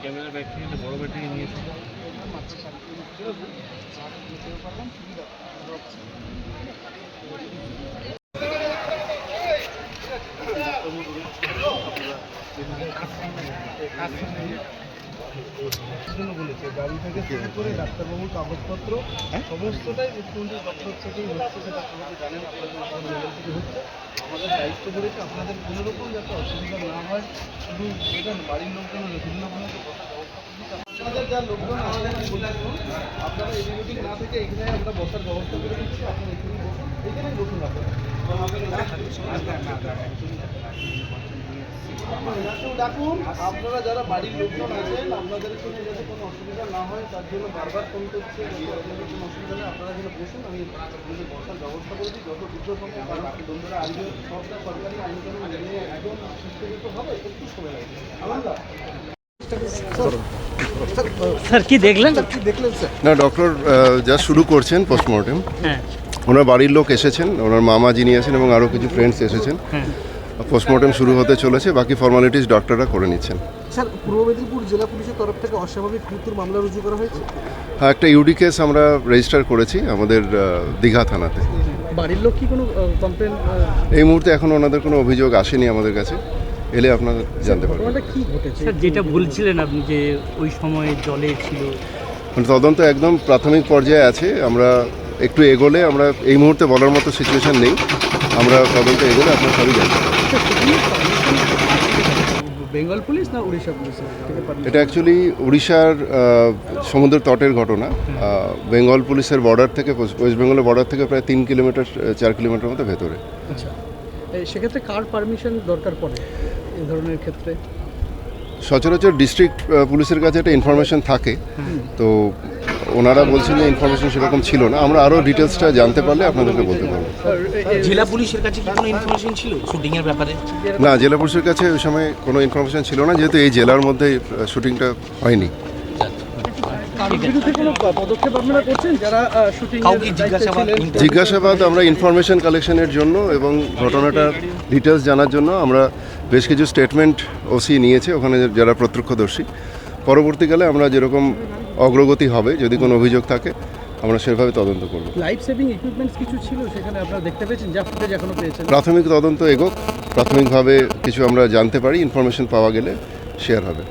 Camera battery বড় battery নিয়ে বলেছে গাড়ি থেকে শুরু করে ডাক্তারবাবুর কাগজপত্র সমস্তটাই মুখ্যমন্ত্রীর দপ্তর থেকেই হচ্ছে, সেটা আপনারা জানেন, আপনাদের থেকে হচ্ছে। আমাদের দায়িত্ব করেছে আপনাদের কোনো রকম যাতে অসুবিধা না হয়, শুধু এটা বাড়ির লোকজন বিভিন্ন আপনাদের যা লোকজন আপনারা এই মিটিং না থেকে এখানে আমরা বসার ব্যবস্থা করে দিচ্ছি। আপনারা এখানেই বসুন ডাকুন। আপনারা যারা বাড়ির লোকজন আছেন আপনাদের সঙ্গে যাতে কোনো অসুবিধা না হয় তার জন্য বারবার ফোন করছে, কোনো অসুবিধা নেই, আপনারা যেন বসুন। আমি বসার ব্যবস্থা করে দিই যত দ্রুত সম্ভব, কারণ বন্ধুরা আইনের সবটা সরকারি আইনকানুন মেনে একদম সুস্থ হবে, একটু সময় লাগবে। আলাদা স্যার কি দেখলেন? স্যার না, ডক্টর যা শুরু করছেন পোস্টমর্টেম। ওনার বাড়ির লোক এসেছেন, ওনার মামা যিনি আছেন এবং আরও কিছু ফ্রেন্ডস এসেছেন। পোস্টমর্টেম শুরু হতে চলেছে, বাকি ফর্মালিটিস ডক্টররা করে নিচ্ছেন। স্যার, পূর্ব মেদিনীপুর জেলা পুলিশের তরফ থেকে অস্বাভাবিক মৃত্যুর মামলা রুজু করা হয়েছে। হ্যাঁ, একটা ইউডি কেস আমরা রেজিস্টার করেছি আমাদের দীঘা থানাতে। বাড়ির লোক কি কোনো কমপ্লেন? এই মুহূর্তে এখন ওনাদের কোনো অভিযোগ আসেনি আমাদের কাছে, এলে আপনারা জানতে পারবেন। কি ঘটেছে স্যার, যেটা বলছিলেন আপনি যে ওই সময়ে জলে ছিল, মানে তদন্ত একদম প্রাথমিক পর্যায়ে আছে। আমরা একটু এগোলে, আমরা এই মুহূর্তে বলার মতো সিচুয়েশন নেই, আমরা তদন্ত এগোলে আপনারা সবই জানতে পারবেন। বেঙ্গল পুলিশ না উড়িষ্যা পুলিশ? এটা অ্যাকচুয়ালি উড়িষ্যার সমুদ্র তটের ঘটনা। বেঙ্গল পুলিশের বর্ডার থেকে, ওয়েস্ট বেঙ্গলের বর্ডার থেকে প্রায় 3 কিলোমিটার 4 কিলোমিটার মতো ভেতরে। আচ্ছা, সেক্ষেত্রে কার পারমিশন দরকার পড়ে এই ধরনের ক্ষেত্রে? সচরাচর ডিস্ট্রিক্ট পুলিশের কাছে একটা ইনফরমেশন থাকে, তো ওনারা বলছেন যে ইনফরমেশন সেরকম ছিল না। আমরা আরও ডিটেলসটা জানতে পারলে আপনাদেরকে বলতে পারবো। জেলা পুলিশের কাছে কি কোনো ইনফরমেশন ছিল শুটিংয়ের ব্যাপারে? না, জেলা পুলিশের কাছে ওই সময় কোনো ইনফরমেশন ছিল না, যেহেতু এই জেলার মধ্যে শুটিংটা হয়নি। জিজ্ঞাসাবাদ আমরা ইনফরমেশন কালেকশনের জন্য এবং ঘটনাটার ডিটেলস জানার জন্য আমরা বেশ কিছু স্টেটমেন্ট ওসি নিয়েছে ওখানে যারা প্রত্যক্ষদর্শী। পরবর্তীকালে আমরা যেরকম অগ্রগতি হবে, যদি কোনো অভিযোগ থাকে আমরা সেভাবে তদন্ত করব। লাইফ সেভিং ইকুইপমেন্টস কিছু ছিল সেখানে, আপনারা দেখতে পেয়েছেন? যা ফুটেজ এখনো পেয়েছেন? প্রাথমিক তদন্ত এগোক, প্রাথমিকভাবে কিছু আমরা জানতে পারি, ইনফরমেশন পাওয়া গেলে শেয়ার হবে।